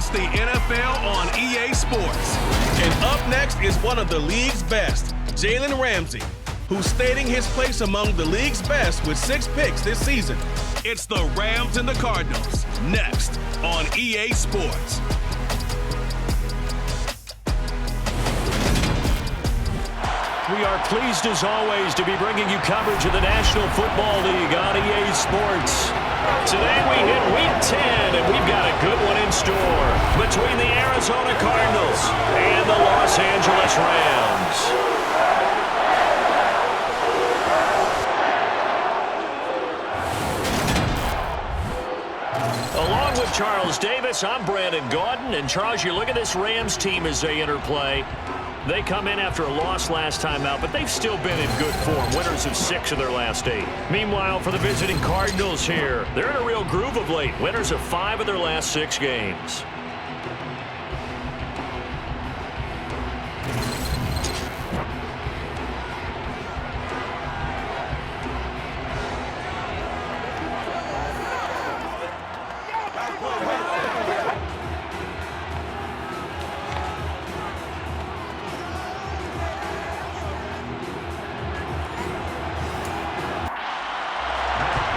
It's the NFL on EA Sports. And up next is one of the league's best, Jalen Ramsey, who's stating his place among the league's best with 6 picks this season. It's the Rams and the Cardinals, next on EA Sports. We are pleased as always to be bringing you coverage of the National Football League on EA Sports. Today we hit Week 10 and we've got a good one in store between the Arizona Cardinals and the Los Angeles Rams. Along with Charles Davis, I'm Brandon Gaudin. And Charles, you look at this Rams team as they interplay. They come in after a loss last time out, but they've still been in good form, winners of 6 of their last 8. Meanwhile, for the visiting Cardinals here, they're in a real groove of late, winners of 5 of their last 6 games.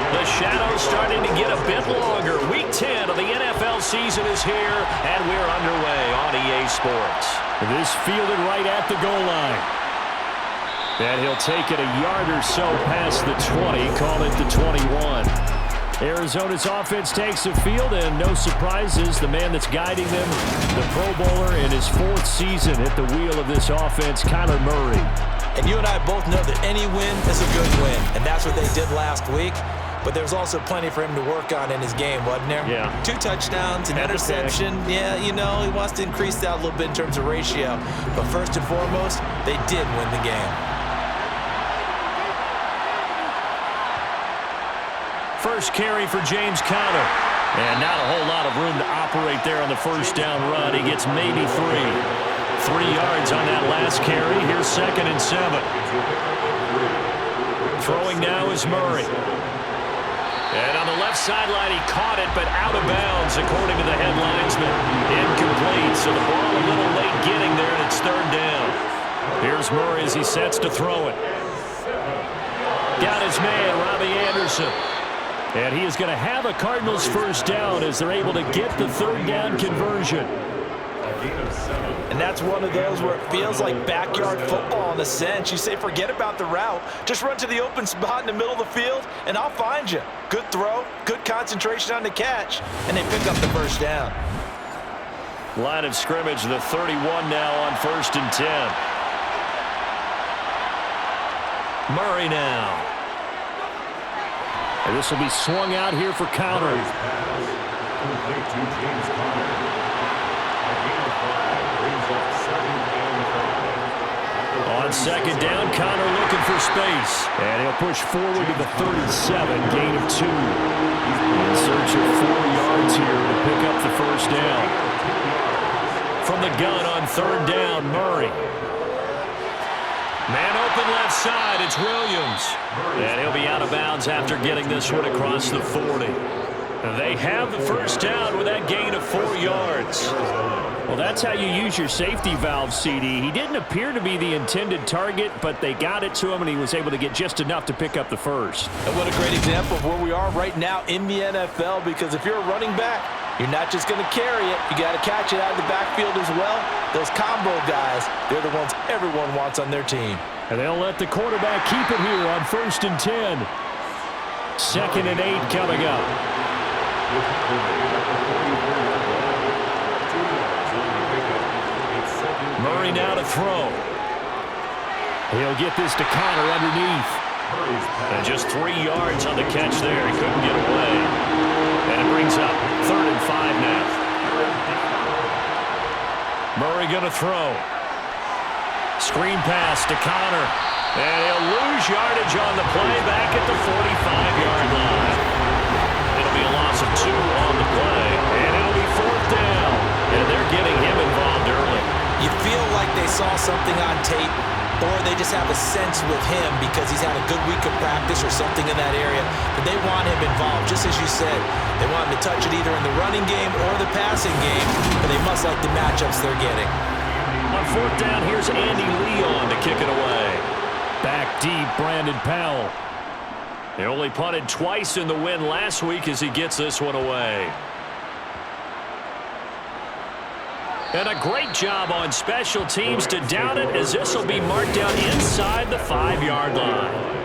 The shadow's starting to get a bit longer. Week 10 of the NFL season is here, and we're underway on EA Sports. This fielded right at the goal line. And he'll take it a yard or so past the 20, call it the 21. Arizona's offense takes the field, and no surprises, the man that's guiding them, the Pro Bowler in his 4th season at the wheel of this offense, Kyler Murray. And you and I both know that any win is a good win, and that's what they did last week. But there's also plenty for him to work on in his game, wasn't there? Yeah. 2 touchdowns, an interception. Yeah, you know, he wants to increase that a little bit in terms of ratio. But first and foremost, they did win the game. First carry for James Conner. And not a whole lot of room to operate there on the first down run. He gets maybe 3. 3 yards on that last carry. Here's 2nd and 7. Throwing now is Murray. And on the left sideline, he caught it, but out of bounds, according to the headlinesman. Incomplete, so the ball a little late getting there, and it's 3rd down. Here's Murray as he sets to throw it. Got his man, Robbie Anderson. And he is going to have a Cardinals first down as they're able to get the 3rd down conversion. And that's one of those where it feels like backyard football in a sense. You say, forget about the route. Just run to the open spot in the middle of the field, and I'll find you. Good throw, good concentration on the catch, and they pick up the first down. Line of scrimmage, the 31 now on 1st and 10. Murray now. And this will be swung out here for Conner. On 2nd down, Conner looking for space. And he'll push forward to the 37, gain of 2. In search of 4 yards here to pick up the first down. From the gun on 3rd down, Murray. Man open left side, it's Williams. And he'll be out of bounds after getting this one across the 40. They have the first down with that gain of 4 yards. Well, that's how you use your safety valve, CD. He didn't appear to be the intended target, but they got it to him, and he was able to get just enough to pick up the first. And what a great example of where we are right now in the NFL, because if you're a running back, you're not just going to carry it. You got to catch it out of the backfield as well. Those combo guys, they're the ones everyone wants on their team. And they'll let the quarterback keep it here on 1st and 10. 2nd and 8 coming up. Murray now to throw. He'll get this to Conner underneath. And just 3 yards on the catch there. He couldn't get away. And it brings up 3rd and 5 now. Murray going to throw. Screen pass to Conner. And he'll lose yardage on the play back at the 45-yard line. It'll be a loss of 2 on the play. And it'll be 4th down. And they're getting him involved early. You feel like they saw something on tape or they just have a sense with him because he's had a good week of practice or something in that area that they want him involved. Just as you said, they want him to touch it either in the running game or the passing game, but they must like the matchups they're getting. On fourth down, here's Andy Leon to kick it away. Back deep, Brandon Powell. He only punted twice in the win last week as he gets this one away. And a great job on special teams to down it, as this will be marked down inside the 5-yard line.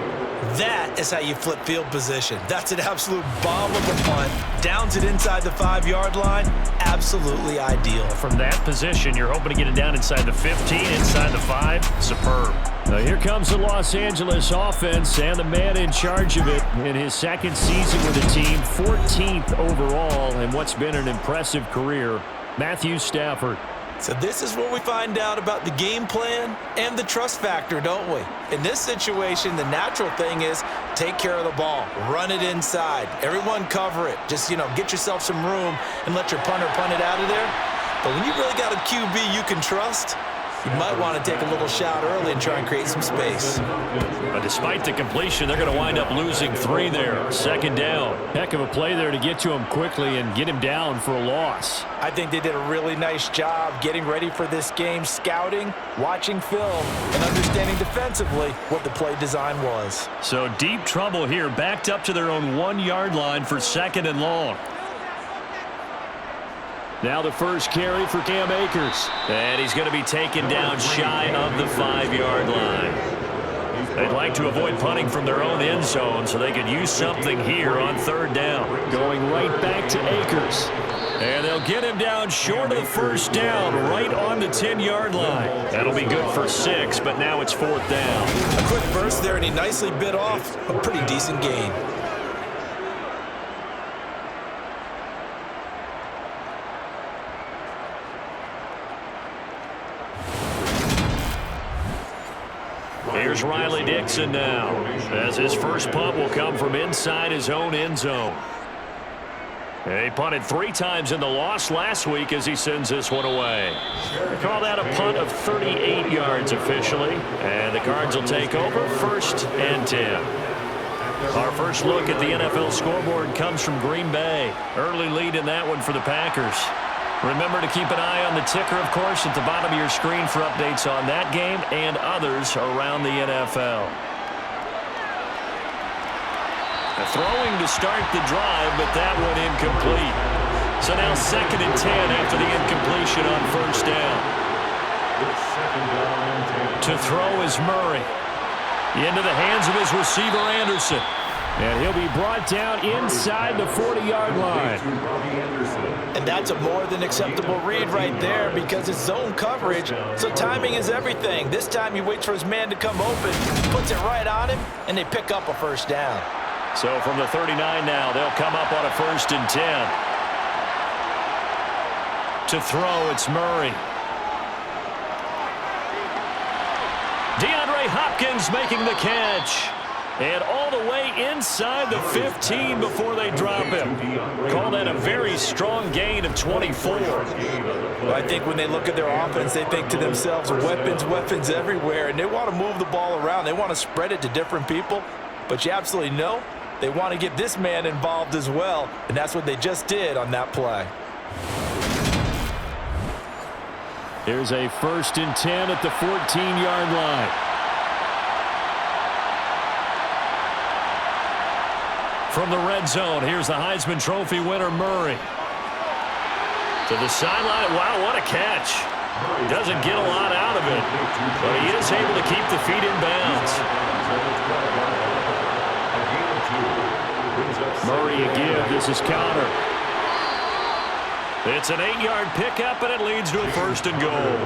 That is how you flip field position. That's an absolute bomb of a punt. Downs it inside the 5-yard line. Absolutely ideal. From that position, you're hoping to get it down inside the 15, inside the 5. Superb. Now here comes the Los Angeles offense and the man in charge of it in his second season with the team, 14th overall in what's been an impressive career. Matthew Stafford. So this is where we find out about the game plan and the trust factor, don't we? In this situation, the natural thing is take care of the ball. Run it inside. Everyone cover it. Just, get yourself some room and let your punter punt it out of there. But when you really got a QB you can trust, you might want to take a little shot early and try and create some space. But despite the completion, they're going to wind up losing 3 there. Second down. Heck of a play there to get to him quickly and get him down for a loss. I think they did a really nice job getting ready for this game, scouting, watching film, and understanding defensively what the play design was. So deep trouble here, backed up to their own 1-yard line for 2nd and long. Now the first carry for Cam Akers. And he's going to be taken down shy of the 5-yard line. They'd like to avoid punting from their own end zone so they could use something here on 3rd down. Going right back to Akers. And they'll get him down short of the first down, right on the 10-yard line. That'll be good for 6, but now it's 4th down. A quick burst there, and he nicely bit off a pretty decent gain. Here's Riley Dixon now, as his first punt will come from inside his own end zone. He punted 3 times in the loss last week as he sends this one away. They call that a punt of 38 yards officially, and the Cards will take over 1st and 10. Our first look at the NFL scoreboard comes from Green Bay. Early lead in that one for the Packers. Remember to keep an eye on the ticker, of course, at the bottom of your screen for updates on that game and others around the NFL. Throwing to start the drive, but that one incomplete. So now 2nd and 10 after the incompletion on 1st down. To throw is Murray. Into the hands of his receiver, Anderson. And he'll be brought down inside the 40-yard line. And that's a more than acceptable read right there because it's zone coverage, so timing is everything. This time he waits for his man to come open, puts it right on him, and they pick up a 1st down. So from the 39 now, they'll come up on a 1st and 10. To throw, it's Murray. DeAndre Hopkins making the catch. And all the way inside the 15 before they drop him. Call that a very strong gain of 24. Well, I think when they look at their offense, they think to themselves, weapons everywhere, and they want to move the ball around. They want to spread it to different people, but you absolutely know they want to get this man involved as well, and that's what they just did on that play. Here's a 1st and 10 at the 14-yard line. From the red zone, here's the Heisman Trophy winner, Murray. To the sideline. Wow, what a catch. Doesn't get a lot out of it, but he is able to keep the feet in bounds. Murray again. This is Connor. It's an 8-yard pickup, and it leads to a 1st and goal.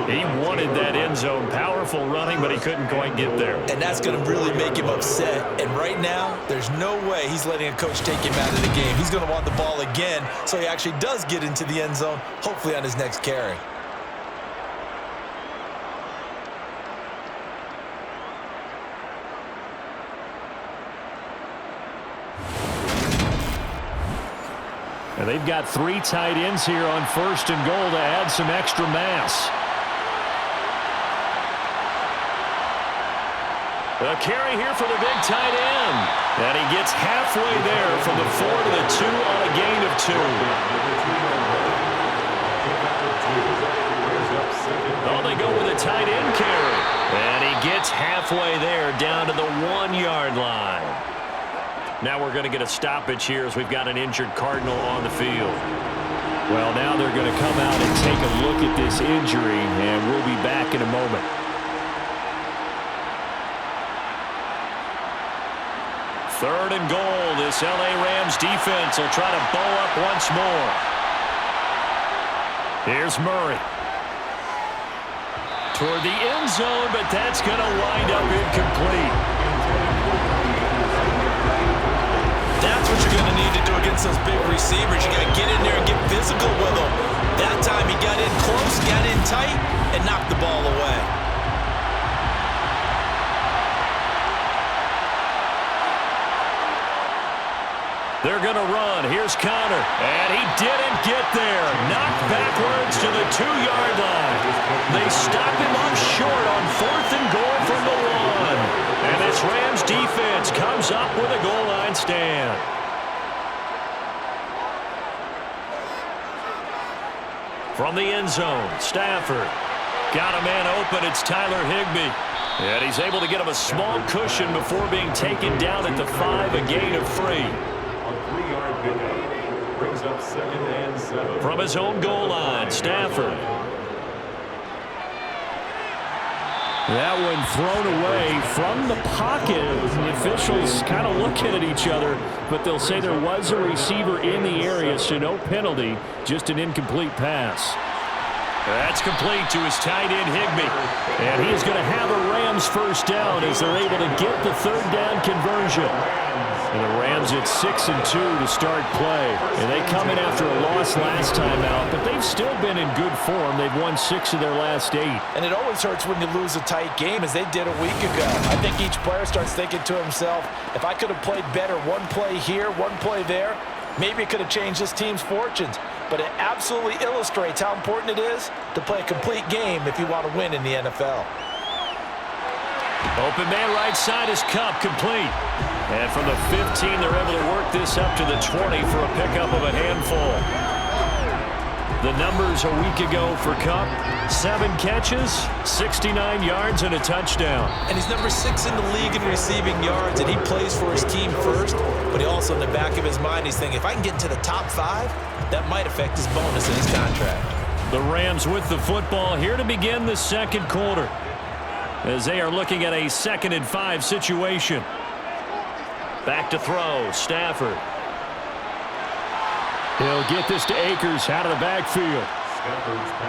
He wanted that end zone. Powerful running, but he couldn't quite get there. And that's going to really make him upset. And right now, there's no way he's letting a coach take him out of the game. He's going to want the ball again, so he actually does get into the end zone, hopefully on his next carry. And they've got 3 tight ends here on 1st and goal to add some extra mass. A carry here for the big tight end. And he gets halfway there from the 4 to the 2 on a gain of 2. Oh, they go with a tight end carry. And he gets halfway there down to the 1-yard line. Now we're going to get a stoppage here as we've got an injured Cardinal on the field. Well, now they're going to come out and take a look at this injury, and we'll be back in a moment. Third and goal. This L.A. Rams defense will try to bow up once more. Here's Murray. Toward the end zone, but that's going to wind up incomplete. That's what you're going to need to do against those big receivers. You got to get in there and get physical with them. That time he got in close, got in tight, and knocked the ball away. They're going to run. Here's Connor. And he didn't get there. Knocked backwards to the 2-yard line. They stop him up short on 4th and goal from the 1. And this Rams defense comes up with a goal line stand. From the end zone, Stafford. Got a man open. It's Tyler Higbee. And he's able to get him a small cushion before being taken down at the 5, a gain of 3. Brings up 2nd and 7. From his own goal line, Stafford. That one thrown away from the pocket. The officials kind of looking at each other, but they'll say there was a receiver in the area, so no penalty, just an incomplete pass. That's complete to his tight end, Higbee. And he is going to have a Rams first down as they're able to get the 3rd down conversion. And the Rams at 6-2 to start play. And they come in after a loss last time out, but they've still been in good form. They've won 6 of their last 8. And it always hurts when you lose a tight game, as they did a week ago. I think each player starts thinking to himself, if I could have played better one play here, one play there, maybe it could have changed this team's fortunes. But it absolutely illustrates how important it is to play a complete game if you want to win in the NFL. Open man right side is Cup, complete. And from the 15, they're able to work this up to the 20 for a pickup of a handful. The numbers a week ago for Cup: 7 catches, 69 yards, and a touchdown. And he's number 6 in the league in receiving yards, and he plays for his team first. But he also, in the back of his mind, he's thinking, if I can get into the top 5, that might affect his bonus in his contract. The Rams with the football here to begin the second quarter, as they are looking at a 2nd and 5 situation. Back to throw, Stafford. He'll get this to Akers out of the backfield.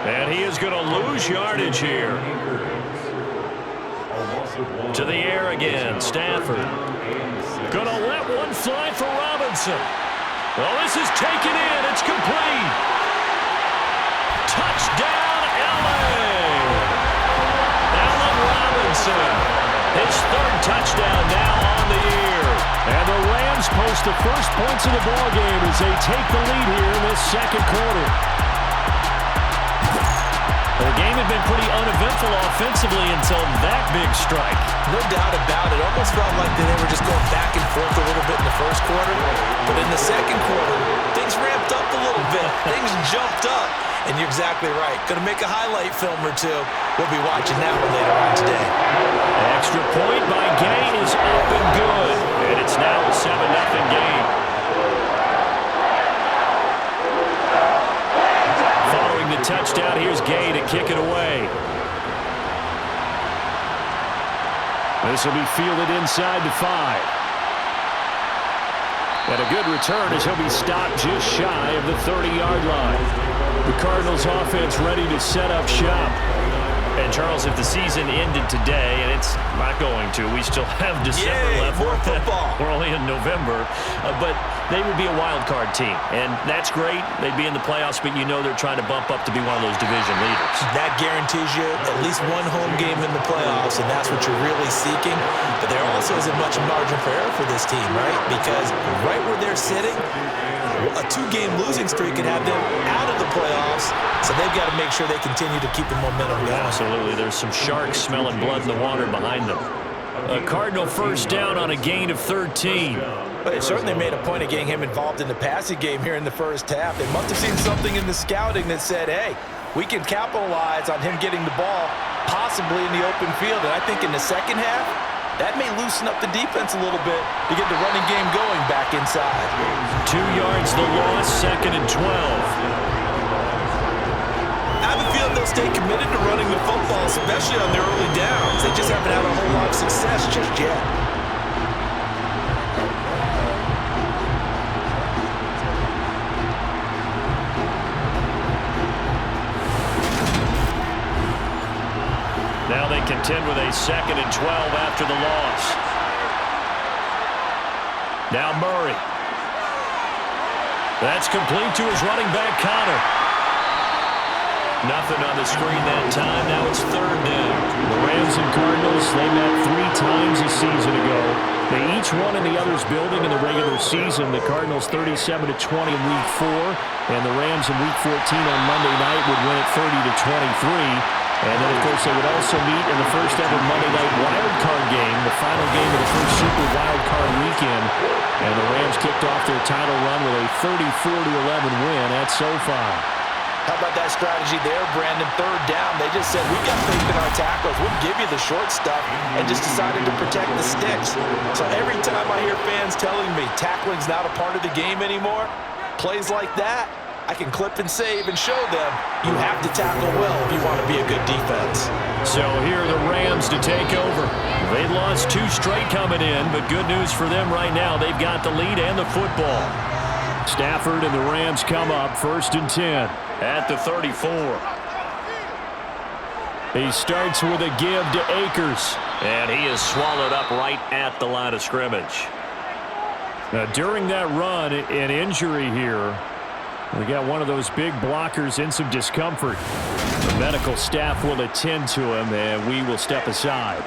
And he is going to lose yardage here. To the air again, Stafford. Going to let one fly for Robinson. Well, this is taken in. It's complete. Touchdown, L.A. Allen Robinson. His 3rd touchdown now on the year. And the Rams post the first points of the ballgame as they take the lead here in this second quarter. The game had been pretty uneventful offensively until that big strike. No doubt about it. Almost felt like they were just going back and forth a little bit in the first quarter. But in the second quarter, things ramped up a little bit. Things jumped up. And you're exactly right. Going to make a highlight film or two. We'll be watching that one later on today. Extra point by Gay is up and good. And it's now a 7-0 game. Following the touchdown, here's Gay to kick it away. This will be fielded inside the 5. And a good return as he'll be stopped just shy of the 30-yard line. The Cardinals offense ready to set up shop. And Charles, if the season ended today, and it's not going to, we still have December left. More football. We're only in November, but they would be a wild card team, and that's great. They'd be in the playoffs, but you know they're trying to bump up to be one of those division leaders. That guarantees you at least one home game in the playoffs, and that's what you're really seeking. But there also isn't much margin for error for this team, right? Because right where they're sitting, a 2-game losing streak could have them out of the playoffs, so they've got to make sure they continue to keep the momentum going. Absolutely. There's some sharks smelling blood in the water behind them. A Cardinal first down on a gain of 13. But they certainly made a point of getting him involved in the passing game here in the first half. They must have seen something in the scouting that said, hey, we can capitalize on him getting the ball possibly in the open field. And I think in the second half, that may loosen up the defense a little bit to get the running game going back inside. 2 yards the loss, 2nd and 12. I have a feeling they'll stay committed to running the football, especially on their early downs. They just haven't had a whole lot of success just yet. Now they contend with a 2nd and 12 after the loss. Now Murray. That's complete to his running back, Connor. Nothing on the screen that time. Now it's 3rd down. The Rams and Cardinals, they met 3 times a season ago. They each won in the other's building in the regular season. The Cardinals 37-20 in Week 4, and the Rams in Week 14 on Monday night would win it 30-23. And then, of course, they would also meet in the first ever Monday night wild card game, the final game of the first Super Wild Card weekend. And the Rams kicked off their title run with a 34-11 win at SoFi. How about that strategy there, Brandon? 3rd down, they just said, we got faith in our tackles. We'll give you the short stuff, and just decided to protect the sticks. So every time I hear fans telling me tackling's not a part of the game anymore, plays like that, I can clip and save and show them you have to tackle well if you want to be a good defense. So here are the Rams to take over. They lost 2 straight coming in, but good news for them right now. They've got the lead and the football. Stafford and the Rams come up 1st and 10 at the 34. He starts with a give to Akers, and he is swallowed up right at the line of scrimmage. Now, during that run, an injury here. We got one of those big blockers in some discomfort. The medical staff will attend to him, and we will step aside.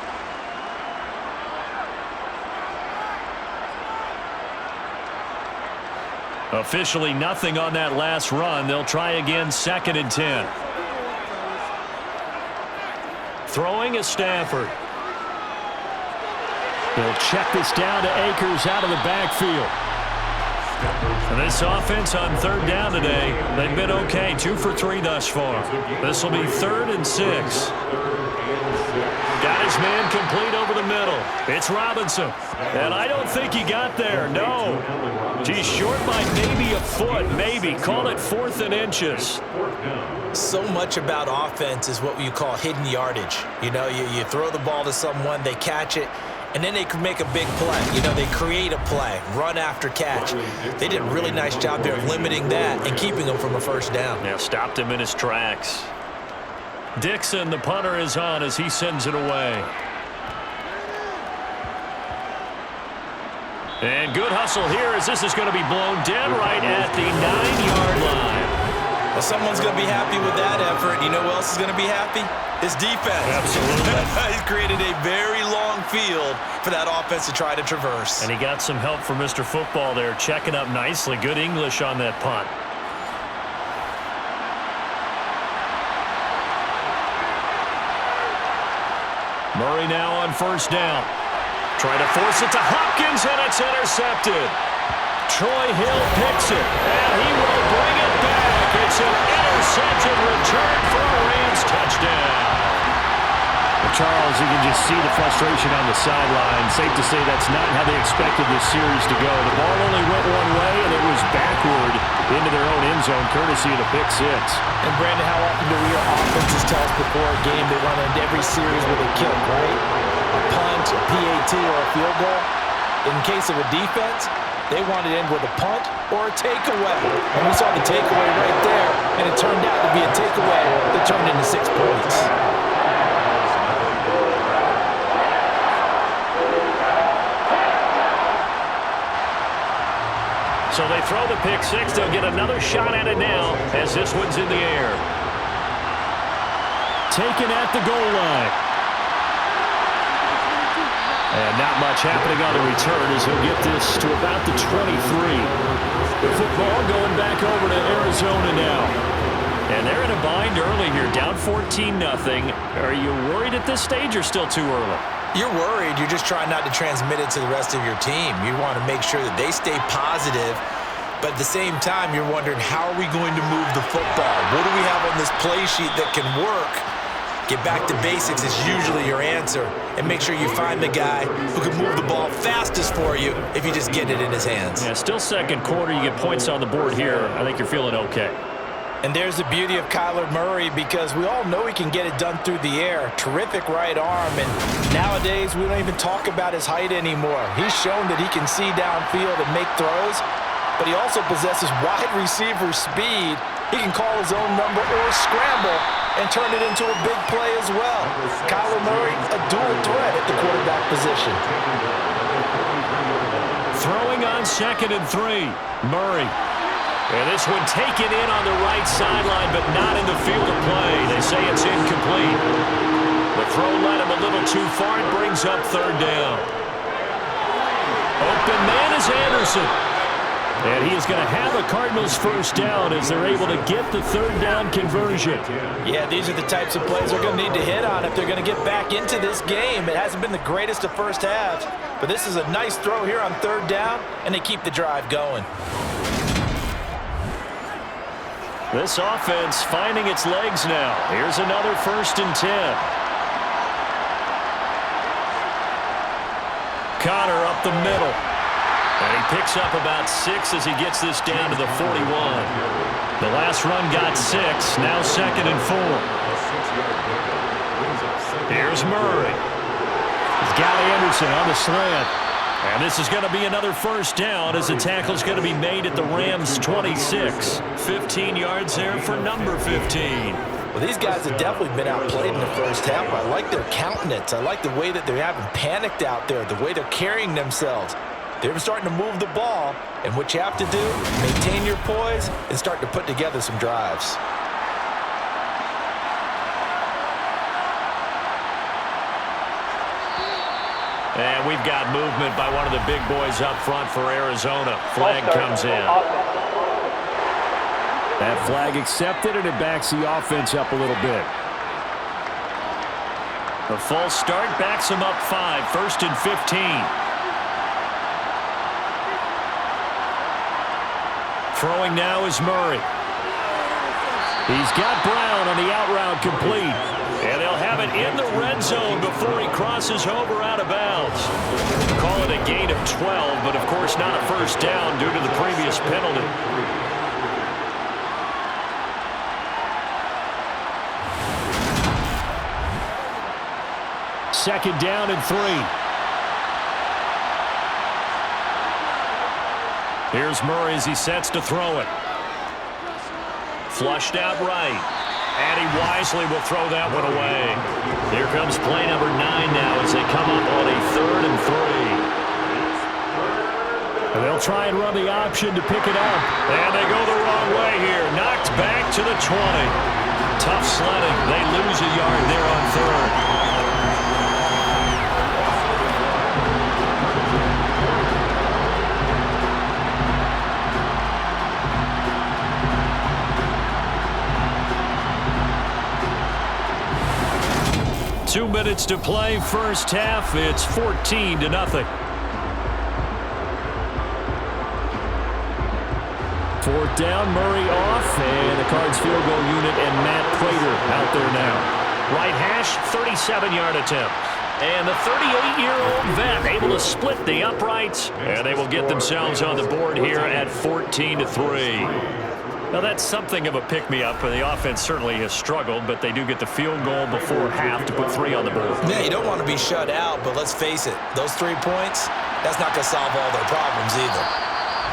Officially nothing on that last run. They'll try again 2nd and 10. Throwing is Stafford. They'll check this down to Akers out of the backfield. And this offense on 3rd down today, they've been okay. 2 for 3 thus far. This will be 3rd and 6. Got his man complete over the middle. It's Robinson. And I don't think he got there. No. He's short by maybe a foot. Maybe. Call it 4th and inches. So much about offense is what you call hidden yardage. You know, you throw the ball to someone, they catch it, and then they can make a big play. You know, they create a play, run after catch. They did a really nice job there of limiting that and keeping him from a 1st down. Yeah, stopped him in his tracks. Dixon, the punter, is on as he sends it away. And good hustle here as this is going to be blown dead right at the 9-yard line. Well, someone's going to be happy with that effort. You know who else is going to be happy? His defense. Absolutely. He's created a very long field for that offense to try to traverse. And he got some help from Mr. Football there, checking up nicely. Good English on that punt. Murray now on 1st down. Trying to force it to Hopkins, and it's intercepted. Troy Hill picks it, and he will bring it back. It's an intercepted return for a Rams touchdown. Well, Charles, you can just see the frustration on the sideline. Safe to say that's not how they expected this series to go. The ball only went one way, and it was backward into their own end zone, courtesy of the pick 6. And, Brandon, how often do we hear offenses tell us before a game they want to end every series with a kick, right? A punt, a PAT, or a field goal. In case of a defense, they wanted to end with a punt or a takeaway. And we saw the takeaway right there, and it turned out to be a takeaway that turned into 6 points. So they throw the pick 6. They'll get another shot at it now as this one's in the air. Taken at the goal line. And not much happening on the return as he'll get this to about the 23. The football going back over to Arizona now. And they're in a bind early here, down 14-0. Are you worried at this stage or still too early? You're worried. You're just trying not to transmit it to the rest of your team. You want to make sure that they stay positive, but at the same time, you're wondering, how are we going to move the football? What do we have on this play sheet that can work? Get back to basics is usually your answer, and make sure you find the guy who can move the ball fastest for you if you just get it in his hands. Yeah, still second quarter. You get points on the board here. I think you're feeling okay. And there's the beauty of Kyler Murray, because we all know he can get it done through the air. Terrific right arm, and nowadays we don't even talk about his height anymore. He's shown that he can see downfield and make throws, but he also possesses wide receiver speed. He can call his own number or scramble and turn it into a big play as well. Kyler Murray, a dual threat at the quarterback position. Throwing on 2nd and 3. Murray. And this one taken in on the right sideline, but not in the field of play. They say it's incomplete. The throw led him a little too far. It brings up 3rd down. Open man is Anderson. And he is going to have a Cardinals 1st down as they're able to get the 3rd down conversion. Yeah, these are the types of plays they're going to need to hit on if they're going to get back into this game. It hasn't been the greatest of first halves, but this is a nice throw here on 3rd down, and they keep the drive going. This offense finding its legs now. Here's another 1st and 10. Connor up the middle. And he picks up about 6 as he gets this down to the 41. The last run got 6. Now 2nd and 4. Here's Murray. It's Gally Anderson on the slant. And this is going to be another 1st down as the tackle is going to be made at the Rams' 26. 15 yards there for number 15. Well, these guys have definitely been outplayed in the first half. I like their countenance. I like the way that they're having panicked out there, the way they're carrying themselves. They're starting to move the ball, and what you have to do, maintain your poise and start to put together some drives. And we've got movement by one of the big boys up front for Arizona. Flag comes in. That flag accepted, and it backs the offense up a little bit. A false start backs him up 5. 1st and 15. Throwing now is Murray. He's got Brown on the out route complete. And they'll have it in the red zone before he crosses over out of bounds. Call it a gain of 12, but of course not a 1st down due to the previous penalty. Second down and 3. Here's Murray as he sets to throw it. Flushed out right. And he wisely will throw that one away. Here comes play number 9 now as they come up on a 3rd and 3. And they'll try and run the option to pick it up. And they go the wrong way here. Knocked back to the 20. Tough sledding. They lose a yard there on 3rd. 2 minutes to play, first half. It's 14-0. Fourth down, Murray off, and the Cards field goal unit and Matt Prater out there now. Right hash, 37-yard attempt. And the 38-year-old vet able to split the uprights, and they will get themselves on the board here at 14-3. Now, that's something of a pick-me-up, and the offense certainly has struggled, but they do get the field goal before half to put 3 on the board. Yeah, you don't want to be shut out, but let's face it, those 3 points, that's not going to solve all their problems either.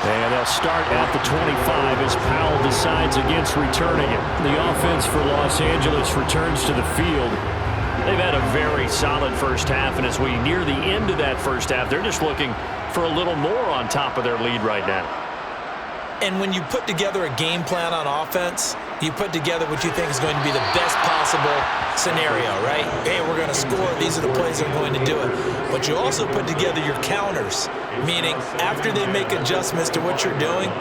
And they'll start at the 25 as Powell decides against returning it. The offense for Los Angeles returns to the field. They've had a very solid first half, and as we near the end of that first half, they're just looking for a little more on top of their lead right now. And when you put together a game plan on offense, you put together what you think is going to be the best possible scenario, right? Hey, we're going to score. These are the plays that are going to do it. But you also put together your counters, meaning after they make adjustments to what you're doing,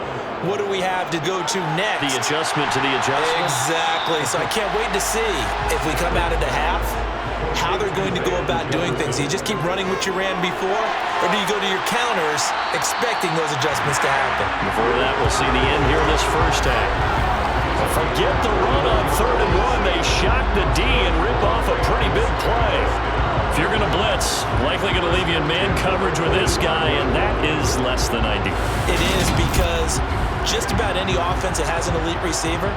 what do we have to go to next? The adjustment to the adjustment. Exactly. So I can't wait to see if we come out of the half, how they're going to go about doing things. Do you just keep running what you ran before, or do you go to your counters expecting those adjustments to happen? Before that, we'll see the end here in this first half. Forget the run on 3rd and 1. They shock the D and rip off a pretty big play. If you're going to blitz, likely going to leave you in man coverage with this guy, and that is less than ideal. It is, because just about any offense that has an elite receiver,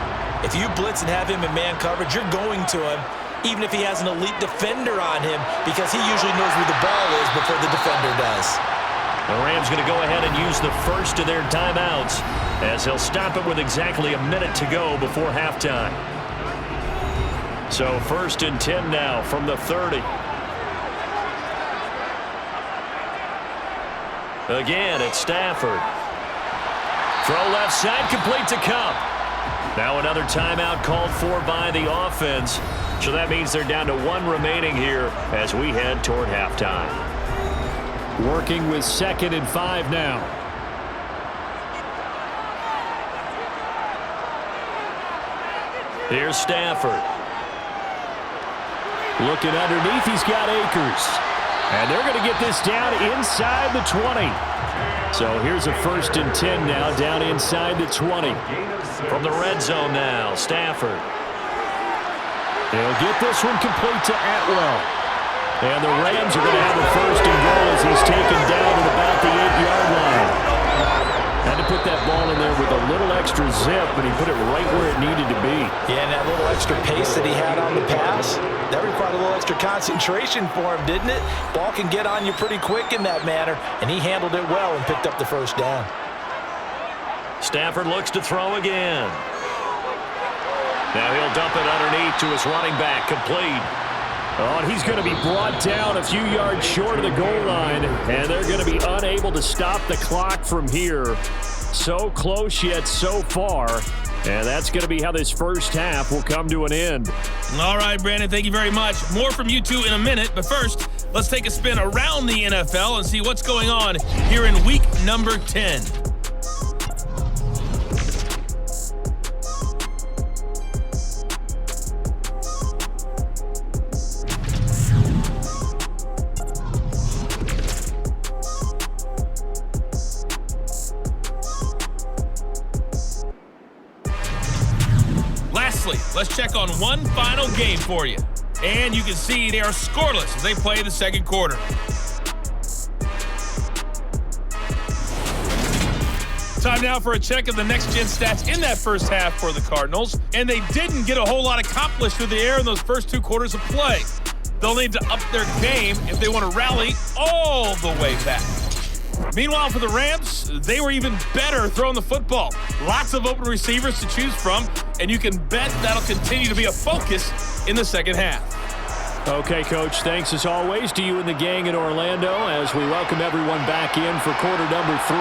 if you blitz and have him in man coverage, you're going to him, even if he has an elite defender on him, because he usually knows where the ball is before the defender does. The Rams going to go ahead and use the first of their timeouts, as he'll stop it with exactly a minute to go before halftime. So 1st and 10 now from the 30. Again, it's Stafford. Throw left side, complete to Cup. Now another timeout called for by the offense. So that means they're down to 1 remaining here as we head toward halftime. Working with 2nd and 5 now. Here's Stafford. Looking underneath, he's got Akers. And they're going to get this down inside the 20. So here's a 1st and 10 now, down inside the 20. From the red zone now, Stafford. He'll get this one complete to Atwell. And the Rams are going to have a 1st and goal as he's taken down at about the 8-yard line. Had to put that ball in there with a little extra zip, but he put it right where it needed to be. Yeah, and that little extra pace that he had on the pass, that required a little extra concentration for him, didn't it? Ball can get on you pretty quick in that manner, and he handled it well and picked up the 1st down. Stafford looks to throw again. Now he'll dump it underneath to his running back, complete. Oh, and he's going to be brought down a few yards short of the goal line, and they're going to be unable to stop the clock from here. So close yet so far, and that's going to be how this first half will come to an end. All right, Brandon, thank you very much. More from you two in a minute, but first, let's take a spin around the NFL and see what's going on here in week number 10. Let's check on one final game for you. And you can see they are scoreless as they play the second quarter. Time now for a check of the next-gen stats in that first half for the Cardinals. And they didn't get a whole lot accomplished through the air in those first 2 quarters of play. They'll need to up their game if they want to rally all the way back. Meanwhile, for the Rams, they were even better throwing the football. Lots of open receivers to choose from, and you can bet that'll continue to be a focus in the second half. Okay, Coach, thanks as always to you and the gang in Orlando as we welcome everyone back in for quarter number 3.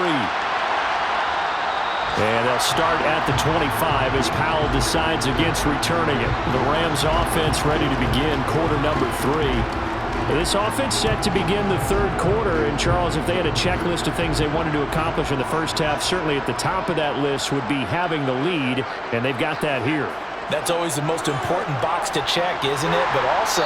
And they'll start at the 25 as Powell decides against returning it. The Rams offense ready to begin quarter number 3. This offense set to begin the 3rd quarter, and Charles, if they had a checklist of things they wanted to accomplish in the first half, certainly at the top of that list would be having the lead, and they've got that here. That's always the most important box to check, isn't it? But also,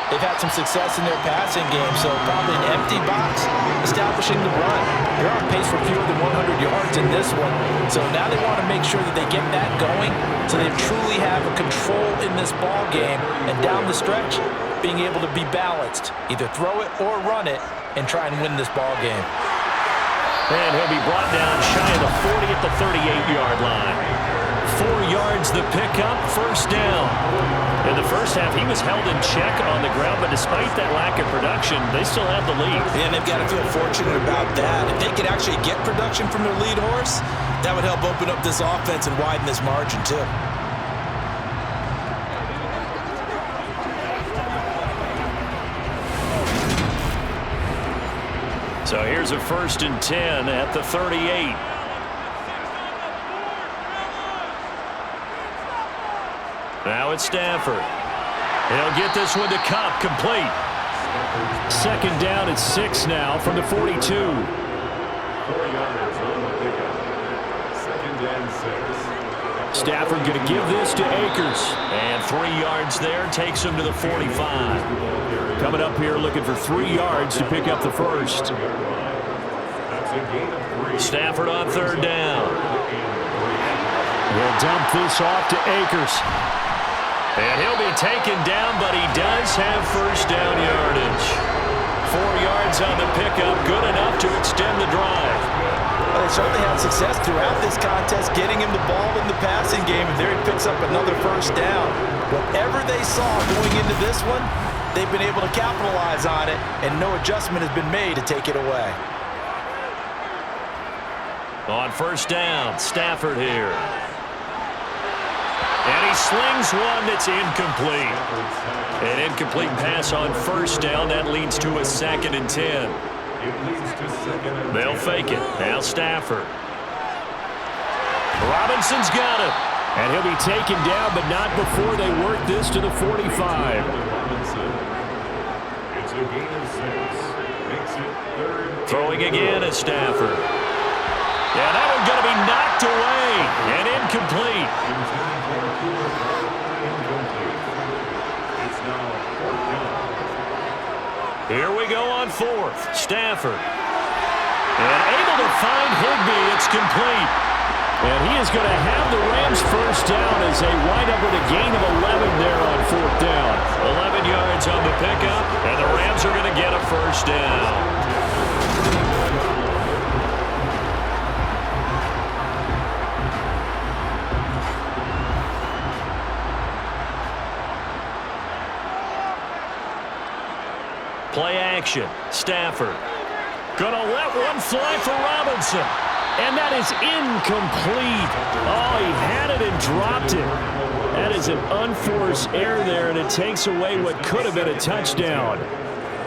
they've had some success in their passing game, so probably an empty box, establishing the run. They're on pace for fewer than 100 yards in this one, so now they want to make sure that they get that going so they truly have a control in this ball game, and down the stretch, being able to be balanced, either throw it or run it, and try and win this ball game. And he'll be brought down shy of the 40 at the 38-yard line. 4 yards the pickup, 1st down. In the first half, he was held in check on the ground, but despite that lack of production, they still have the lead. And they've got to feel fortunate about that. If they could actually get production from their lead horse, that would help open up this offense and widen this margin, too. So here's a 1st and 10 at the 38. Now it's Stafford. He'll get this one to Cup, complete. 2nd down at 6 now from the 42. 4 yards on the pickup. 2nd and 6. Stafford going to give this to Akers. And 3 yards there, takes him to the 45. Coming up here looking for 3 yards to pick up the first. Stafford on 3rd down. He'll dump this off to Akers. And he'll be taken down, but he does have first down yardage. 4 yards on the pickup, good enough to extend the drive. Well, they certainly had success throughout this contest, getting him the ball in the passing game, and there he picks up another first down. Whatever they saw going into this one, they've been able to capitalize on it, and no adjustment has been made to take it away. On 1st down, Stafford here. And he slings one that's incomplete. An incomplete pass on 1st down. That leads to a 2nd and 10. They'll fake it. Now Stafford. Robinson's got it. And he'll be taken down, but not before they work this to the 45. It's a gain of 6. Makes it 3rd. Throwing again at Stafford. Yeah, that one's going to be knocked away and incomplete. It's now 4th down. Here we go on 4th. Stafford. And able to find Higbee. It's complete. And he is going to have the Rams first down as they wind up with a gain of 11 there on 4th down. 11 yards on the pickup, and the Rams are going to get a first down. Play action. Stafford. Gonna let one fly for Robinson. And that is incomplete. Oh, he had it and dropped it. That is an unforced error there, and it takes away what could have been a touchdown.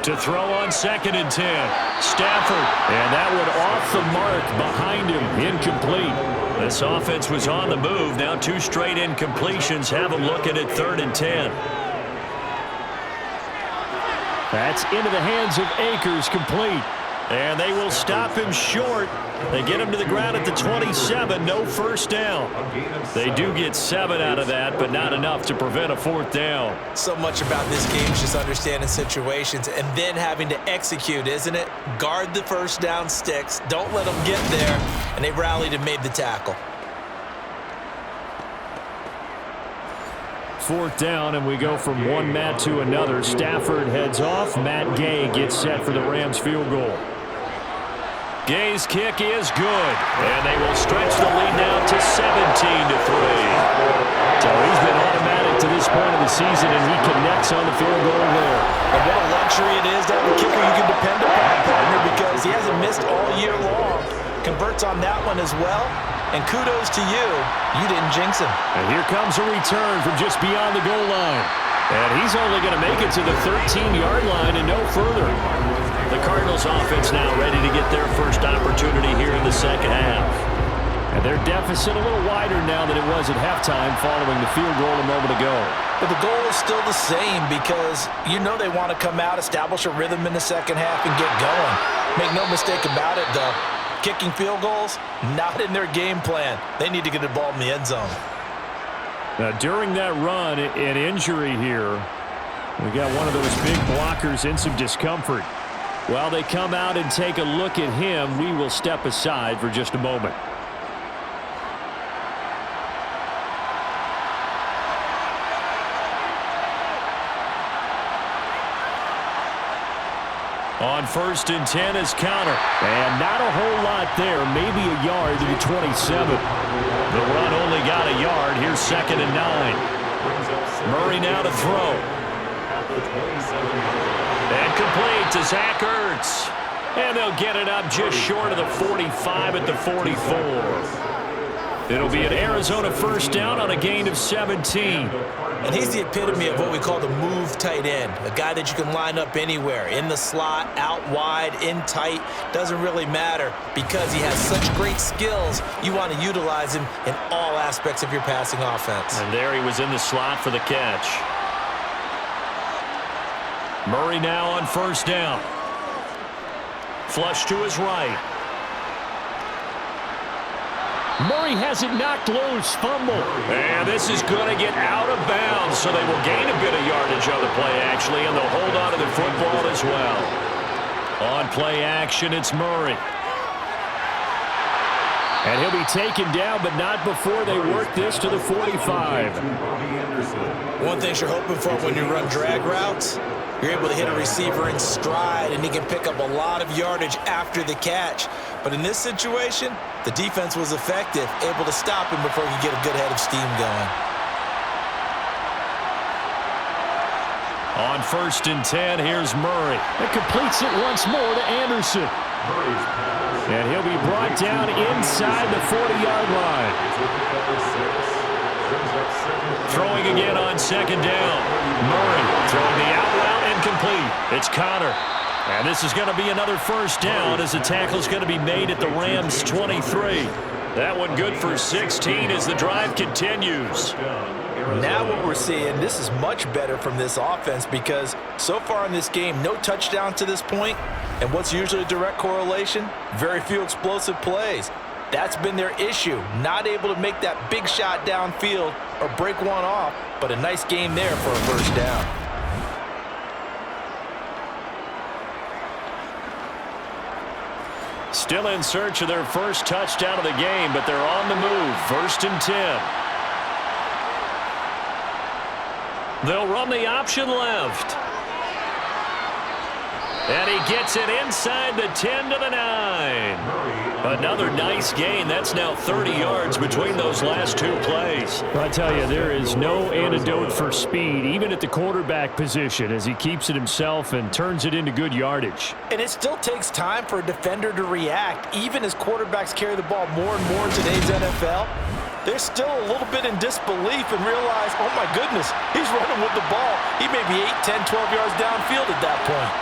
To throw on 2nd and 10. Stafford. And that one off the mark behind him. Incomplete. This offense was on the move. Now 2 straight incompletions have them looking at 3rd and 10. That's into the hands of Akers, complete. And they will stop him short. They get him to the ground at the 27, no first down. They do get 7 out of that, but not enough to prevent a 4th down. So much about this game is just understanding situations and then having to execute, isn't it? Guard the first down sticks, don't let them get there, and they rallied and made the tackle. 4th down, and we go from one Matt to another. Stafford heads off. Matt Gay gets set for the Rams field goal. Gay's kick is good, and they will stretch the lead now to 17-3. So he's been automatic to this point of the season, and he connects on the field goal there. And what a luxury it is to have a kicker you can depend upon, partner, because he hasn't missed all year long. Converts on that one as well. And kudos to you. You didn't jinx him. And here comes a return from just beyond the goal line. And he's only going to make it to the 13-yard line and no further. The Cardinals offense now ready to get their first opportunity here in the second half. And their deficit a little wider now than it was at halftime following the field goal a moment ago. But the goal is still the same because you know they want to come out, establish a rhythm in the second half, and get going. Make no mistake about it, though. Kicking field goals, not in their game plan. They need to get the ball in the end zone. Now, during that run, an injury here. We got one of those big blockers in some discomfort. While they come out and take a look at him, we will step aside for just a moment. On 1st and 10 is counter. And not a whole lot there. Maybe a yard to the 27. The run only got a yard. Here's 2nd and 9. Murray now to throw. And complete to Zach Ertz. And they'll get it up just short of the 45 at the 44. It'll be an Arizona first down on a gain of 17. And he's the epitome of what we call the move tight end. A guy that you can line up anywhere. In the slot, out wide, in tight. Doesn't really matter because he has such great skills. You want to utilize him in all aspects of your passing offense. And there he was in the slot for the catch. Murray now on first down. Flush to his right. Murray has it knocked loose. Fumble. And this is going to get out of bounds, so they will gain a bit of yardage on the play, actually, and they'll hold on to the football as well. On play action, it's Murray. And he'll be taken down, but not before they work this to the 45. One thing you're hoping for when you run drag routes, you're able to hit a receiver in stride, and he can pick up a lot of yardage after the catch. But in this situation, the defense was effective, able to stop him before he could get a good head of steam going. On 1st and 10, here's Murray. It completes it once more to Anderson. And he'll be brought down inside the 40-yard line. Throwing again on 2nd down. Murray throwing the out route incomplete. It's Connor. And this is going to be another 1st down as the tackle is going to be made at the Rams' 23. That one good for 16 as the drive continues. Now what we're seeing, this is much better from this offense because so far in this game, no touchdown to this point. And what's usually a direct correlation? Very few explosive plays. That's been their issue. Not able to make that big shot downfield or break one off, but a nice game there for a 1st down. Still in search of their first touchdown of the game, but they're on the move. 1st and 10. They'll run the option left. And he gets it inside the 10 to the 9. Another nice gain. That's now 30 yards between those last 2 plays. I tell you, there is no antidote for speed, even at the quarterback position, as he keeps it himself and turns it into good yardage. And it still takes time for a defender to react, even as quarterbacks carry the ball more and more in today's NFL. They're still a little bit in disbelief and realize, oh my goodness, he's running with the ball. He may be 8, 10, 12 yards downfield at that point.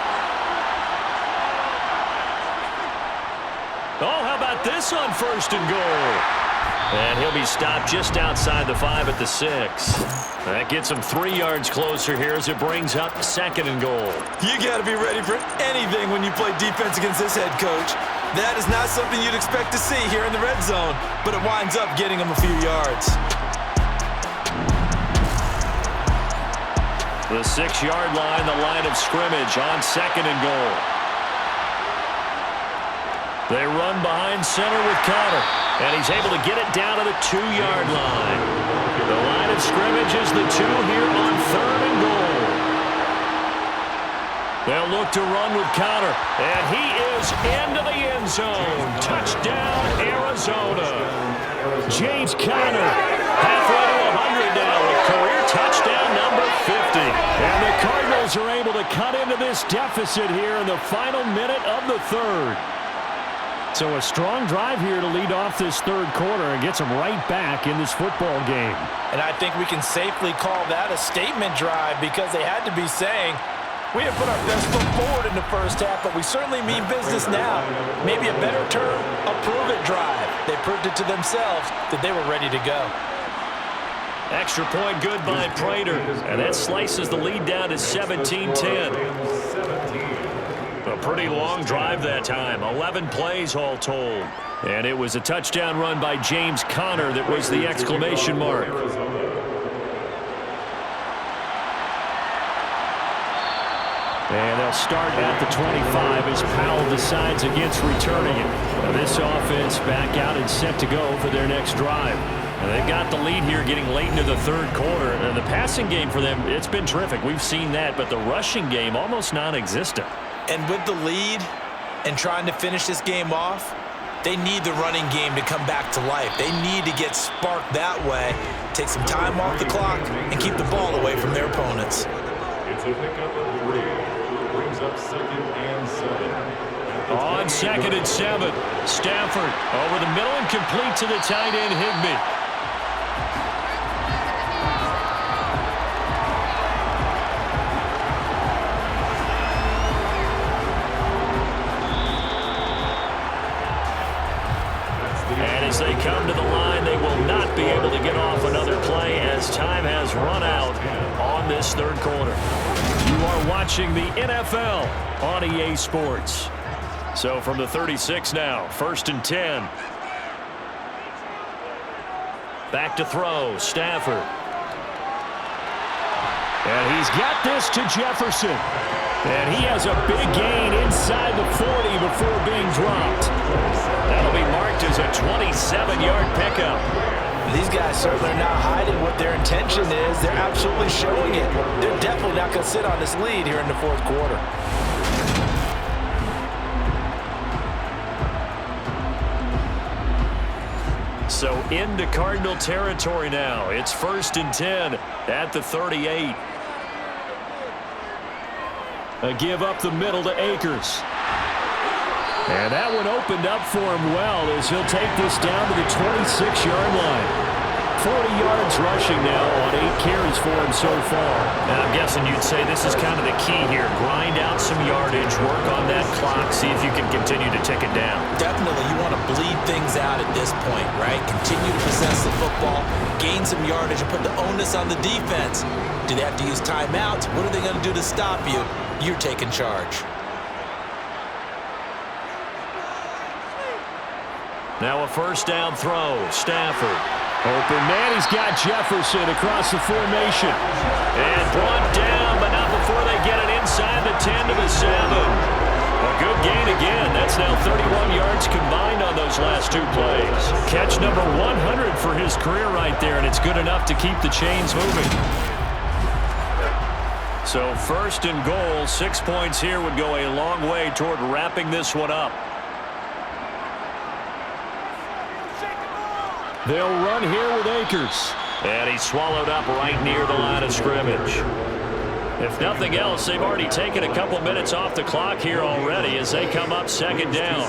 Oh, how about this on 1st and goal? And he'll be stopped just outside the 5 at the 6. That gets him 3 yards closer here as it brings up 2nd and goal. You got to be ready for anything when you play defense against this head coach. That is not something you'd expect to see here in the red zone, but it winds up getting him a few yards. The 6-yard line, the line of scrimmage on 2nd and goal. They run behind center with Connor, and he's able to get it down to the 2-yard line. The line of scrimmage is the 2 here on 3rd and goal. They'll look to run with Connor, and he is into the end zone. Touchdown, Arizona. James Conner, halfway to 100 now with career touchdown number 50. And the Cardinals are able to cut into this deficit here in the final minute of the 3rd. So a strong drive here to lead off this 3rd quarter and gets them right back in this football game. And I think we can safely call that a statement drive because they had to be saying, we have put our best foot forward in the 1st half, but we certainly mean business now. Maybe a better term, a prove-it drive. They proved it to themselves that they were ready to go. Extra point good by Prater, and that slices the lead down to 17-10. A pretty long drive that time, 11 plays all told. And it was a touchdown run by James Conner that was the exclamation mark. And they'll start at the 25 as Powell decides against returning it. Now this offense back out and set to go for their next drive. And they've got the lead here getting late into the 3rd quarter. And the passing game for them, it's been terrific. We've seen that, but the rushing game almost non-existent. And with the lead and trying to finish this game off, they need the running game to come back to life. They need to get sparked that way, take some time off the clock, and keep the ball away from their opponents. It's a pickup of 3. Brings up 2nd and 7. On 2nd and 7, Stafford over the middle and complete to the tight end Higbee. And as they come to the line, they will not be able to get off another play as time has run out on this 3rd quarter. You are watching the NFL on EA Sports. So from the 36 now, 1st and 10. Back to throw, Stafford. And he's got this to Jefferson. And he has a big gain inside the 40 before being dropped. That'll be marked as a 27-yard pickup. These guys certainly are not hiding what their intention is. They're absolutely showing it. They're definitely not going to sit on this lead here in the fourth quarter. So into Cardinal territory now. It's 1st and 10 at the 38. A give up the middle to Akers. And that one opened up for him well as he'll take this down to the 26-yard line. 40 yards rushing now on 8 carries for him so far. And I'm guessing you'd say this is kind of the key here. Grind out some yardage, work on that clock, see if you can continue to tick it down. Definitely, you want to bleed things out at this point, right? Continue to possess the football, gain some yardage, and put the onus on the defense. Do they have to use timeouts? What are they going to do to stop you? You're taking charge. Now a 1st down throw, Stafford. Open man, he's got Jefferson across the formation. And brought down, but not before they get it inside the 10 to the 7. A good gain again. That's now 31 yards combined on those last 2 plays. Catch number 100 for his career right there, and it's good enough to keep the chains moving. So 1st and goal, 6 points here would go a long way toward wrapping this one up. They'll run here with Akers. And he's swallowed up right near the line of scrimmage. If nothing else, they've already taken a couple minutes off the clock here already as they come up 2nd down.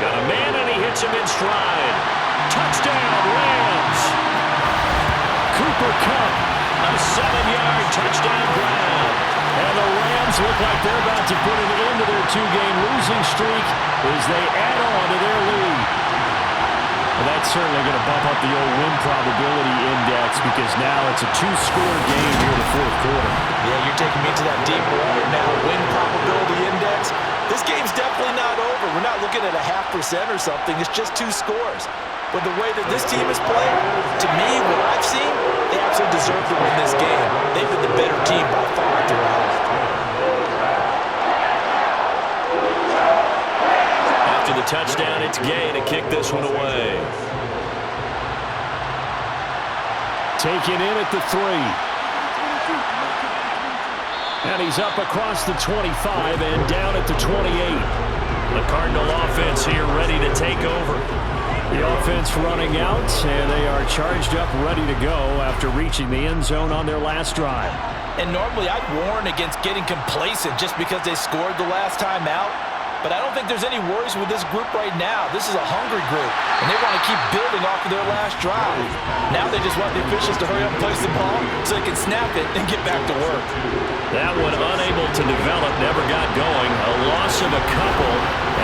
Got a man and he hits him in stride. Touchdown, Rams. Cooper Kupp, a 7-yard touchdown grab. And the Rams look like they're about to put an end to their 2-game losing streak as they add on to their lead. Well, that's certainly going to bump up the old win probability index because now it's a 2-score game here in the fourth quarter. Yeah, you're taking me to that deep water now. Win probability index. This game's definitely not over. We're not looking at a 0.5% or something. It's just 2 scores. But the way that this team is playing, to me, what I've seen, they absolutely deserve to win this game. They've been the better team by far throughout. To the touchdown, it's Gay to kick this one away. Taken in at the 3. And he's up across the 25 and down at the 28. The Cardinal offense here ready to take over. The offense running out, and they are charged up, ready to go after reaching the end zone on their last drive. And normally I'd warn against getting complacent just because they scored the last time out. But I don't think there's any worries with this group right now. This is a hungry group, and they want to keep building off of their last drive. Now they just want the officials to hurry up and place the ball so they can snap it and get back to work. That one unable to develop, never got going. A loss of a couple,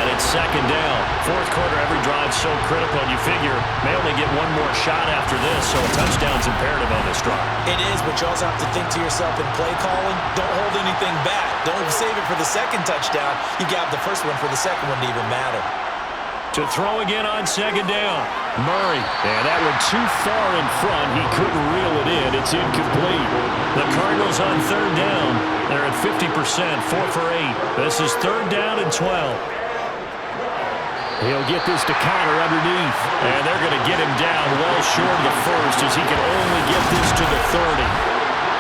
and it's 2nd down. Fourth quarter, every drive's so critical, and you figure may only get one more shot after this, so a touchdown's imperative on this drive. It is, but you also have to think to yourself in play calling, don't hold anything back. Don't save it for the 2nd touchdown. You got the first one for the 2nd one to even matter. To throw again on 2nd down. Murray. And that one too far in front. He couldn't reel it in. It's incomplete. The Cardinals on 3rd down. They're at 50%, 4 for 8. This is 3rd down and 12. He'll get this to Connor underneath. And they're going to get him down well short of the 1st as he can only get this to the 30.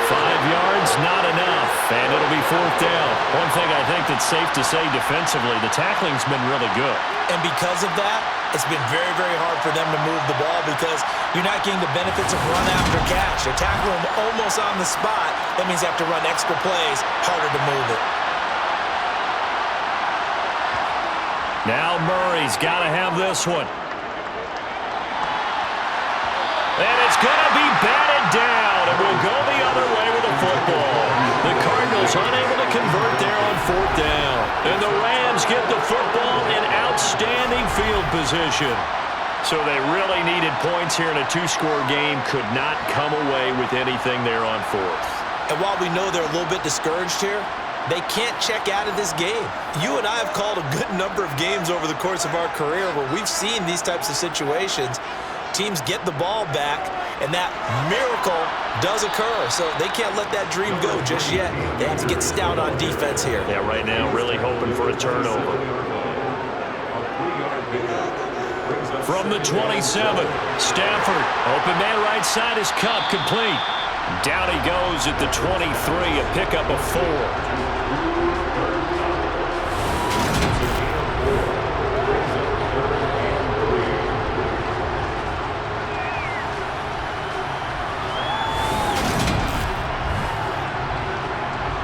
5 yards, not enough, and it'll be 4th down. One thing I think that's safe to say defensively, the tackling's been really good. And because of that, it's been very, very hard for them to move the ball because you're not getting the benefits of run after catch. They're tackling them almost on the spot. That means they have to run extra plays, harder to move it. Now Murray's got to have this one. And it's going to be batted down, and we'll go the other way with the football. The Cardinals unable to convert there on 4th down. And the Rams get the football in outstanding field position. So they really needed points here in a 2-score game. Could not come away with anything there on 4th. And while we know they're a little bit discouraged here, They can't check out of this game. You and I have called a good number of games over the course of our career where we've seen these types of situations. Teams get the ball back, and that miracle does occur. So they can't let that dream go just yet. They have to get stout on defense here. Yeah, right now really hoping for a turnover. From the 27, Stafford. Open man right side is cut, complete. Down he goes at the 23, a pickup of 4.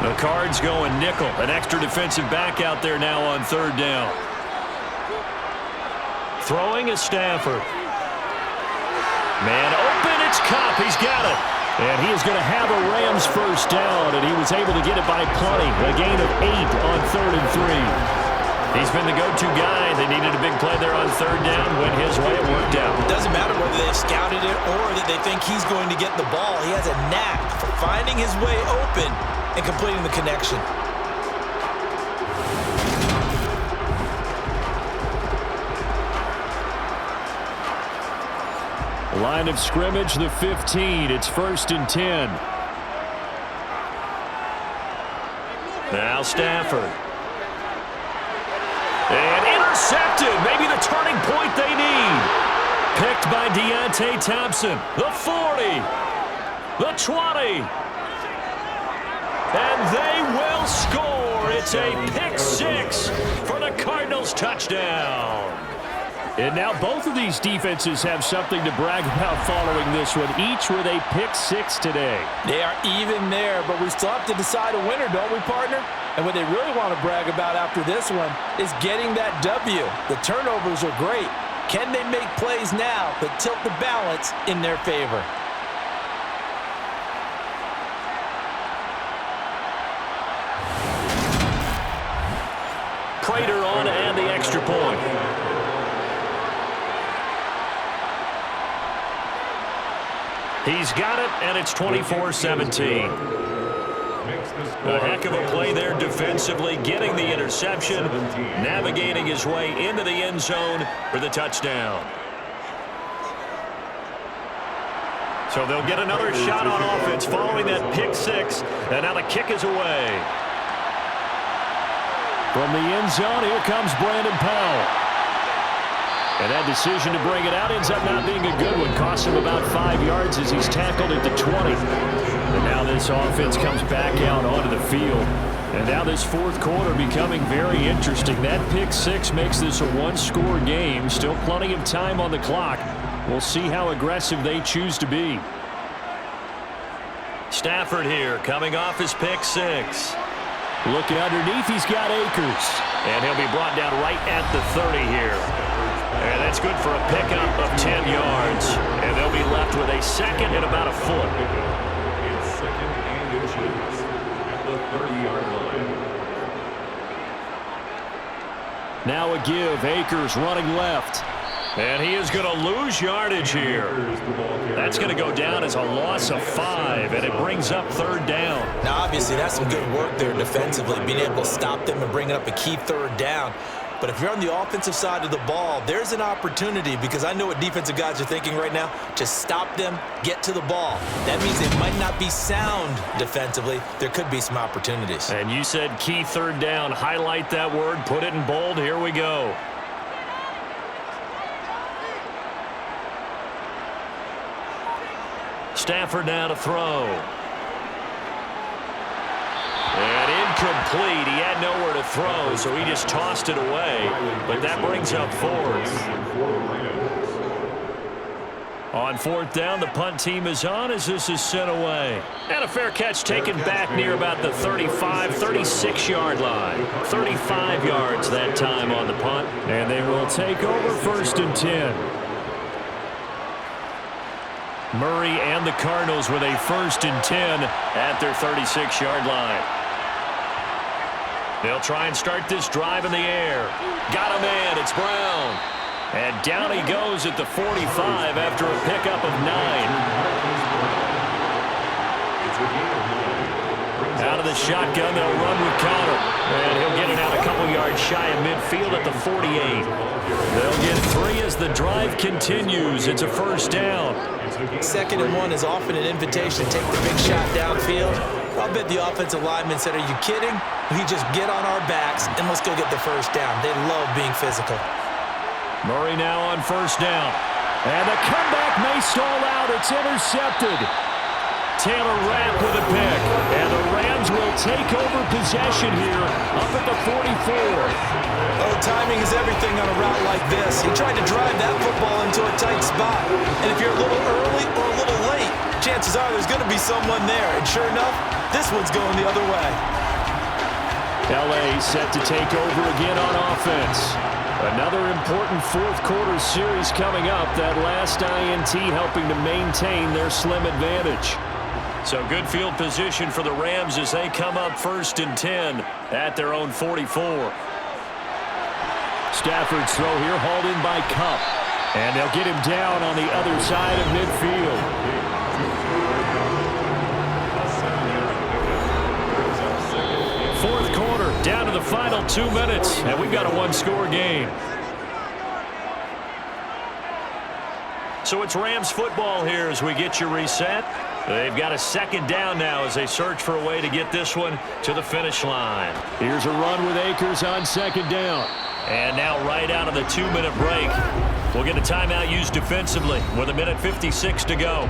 The Cards going nickel. An extra defensive back out there now on 3rd down. Throwing is Stafford. Man open, it's Cup. He's got it. And he is going to have a Rams first down, and he was able to get it by plenty. A gain of 8 on 3rd and 3. He's been the go-to guy. They needed a big play there on 3rd down. Went his way. It worked out. It doesn't matter whether they've scouted it or that they think he's going to get the ball. He has a knack for finding his way open and completing the connection. Line of scrimmage, the 15. It's 1st and 10. Now Stafford. And intercepted. Maybe the turning point they need. Picked by Deontay Thompson. The 40. The 20. And they will score. It's a pick 6 for the Cardinals touchdown. And now both of these defenses have something to brag about following this one, each with a pick 6 today. They are even there, but we still have to decide a winner, don't we, partner? And what they really want to brag about after this one is getting that W. The turnovers are great. Can they make plays now that tilt the balance in their favor? Prater on and the extra point. He's got it, and it's 24-17. A heck of a play there defensively, getting the interception, navigating his way into the end zone for the touchdown. So they'll get another shot on offense following that pick 6, and now the kick is away. From the end zone, here comes Brandon Powell. And that decision to bring it out ends up not being a good one. Costs him about 5 yards as he's tackled at the 20. And now this offense comes back out onto the field. And now this 4th quarter becoming very interesting. That pick 6 makes this a one-score game. Still plenty of time on the clock. We'll see how aggressive they choose to be. Stafford here coming off his pick 6. Looking underneath, he's got Akers. And he'll be brought down right at the 30 here. And that's good for a pickup of 10 yards. And they'll be left with a 2nd and about a foot. It's 2nd and inches at the 30-yard line. Now a give. Akers running left. And he is going to lose yardage here. That's going to go down as a loss of 5, and it brings up 3rd down. Now, obviously, that's some good work there defensively, being able to stop them and bring up a key 3rd down. But if you're on the offensive side of the ball, there's an opportunity, because I know what defensive guys are thinking right now. Just stop them, get to the ball. That means they might not be sound defensively. There could be some opportunities. And you said key 3rd down. Highlight that word. Put it in bold. Here we go. Stafford now to throw. And incomplete. He had nowhere to throw, so he just tossed it away. But that brings up 4th. On 4th down, the punt team is on as this is sent away. And a fair catch taken back near about the 35, 36-yard line. 35 yards that time on the punt. And they will take over 1st and 10. Murray and the Cardinals with a 1st and 10 at their 36-yard line. They'll try and start this drive in the air. Got a man. It's Brown. And down he goes at the 45 after a pickup of 9. Out of the shotgun, they'll run with Connor. And he'll get it out a couple yards shy of midfield at the 48. They'll get 3 as the drive continues. It's a first down. 2nd and 1 is often an invitation to take the big shot downfield. I'll bet the offensive lineman said, "Are you kidding? We just get on our backs and let's go get the first down." They love being physical. Murray now on first down. And the comeback may stall out. It's intercepted. Taylor Rapp with a pick. And the Rams will take over possession here up at the 44. Oh, timing is everything on a route like this. He tried to drive that football into a tight spot. And if you're a little early or a little late, chances are there's going to be someone there. And sure enough, this one's going the other way. L.A. set to take over again on offense. Another important fourth-quarter series coming up. That last INT helping to maintain their slim advantage. So good field position for the Rams as they come up 1st and 10 at their own 44. Stafford's throw here hauled in by Kupp. And they'll get him down on the other side of midfield. Fourth quarter, down to the final 2 minutes, and we've got a one-score game. So it's Rams football here as we get you reset. They've got a 2nd down now as they search for a way to get this one to the finish line. Here's a run with Akers on 2nd down. And now right out of the 2-minute break, we'll get a timeout used defensively with 1:56 to go.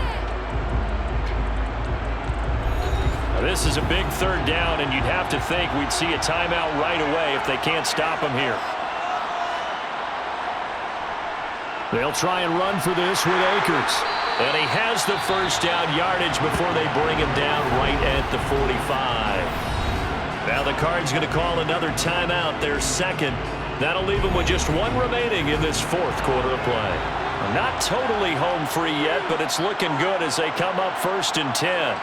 This is a big 3rd down, and you'd have to think we'd see a timeout right away if they can't stop him here. They'll try and run for this with Akers. And he has the first down yardage before they bring him down right at the 45. Now the Cards going to call another timeout, their 2nd. That'll leave them with just 1 remaining in this 4th quarter of play. Not totally home free yet, but it's looking good as they come up 1st and 10.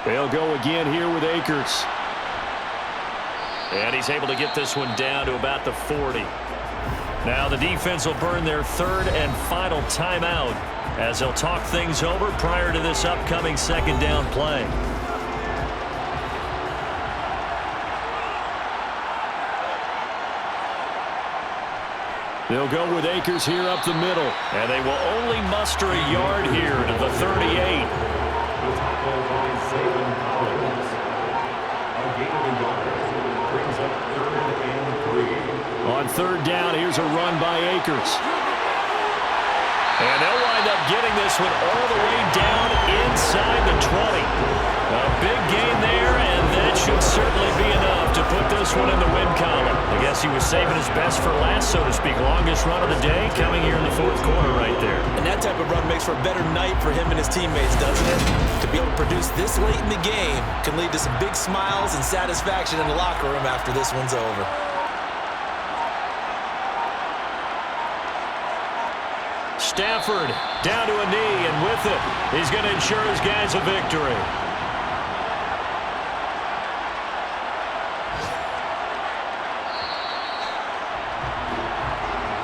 They'll go again here with Akers. And he's able to get this one down to about the 40. Now the defense will burn their 3rd and final timeout as they'll talk things over prior to this upcoming 2nd down play. They'll go with Akers here up the middle. And they will only muster a yard here to the 38. On 3rd down, here's a run by Akers. And they'll wind up getting this one all the way down inside the 20. A big gain there, and that should certainly be enough to put this one in the win column. I guess he was saving his best for last, so to speak. Longest run of the day coming here in the 4th quarter right there. And that type of run makes for a better night for him and his teammates, doesn't it? To be able to produce this late in the game can lead to some big smiles and satisfaction in the locker room after this one's over. Stafford down to a knee, and with it, he's going to ensure his guys a victory.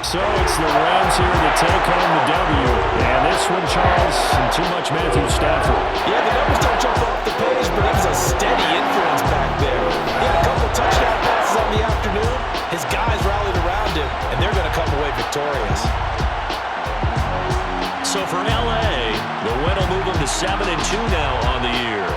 So it's the Rams here to take home the W. And this one, Charles, and too much Matthew Stafford. Yeah, the numbers don't jump off the page, but he was a steady influence back there. He had a couple touchdown passes on the afternoon. His guys rallied around him, and they're going to come away victorious. So for L.A., the win will move them to 7-2 now on the year.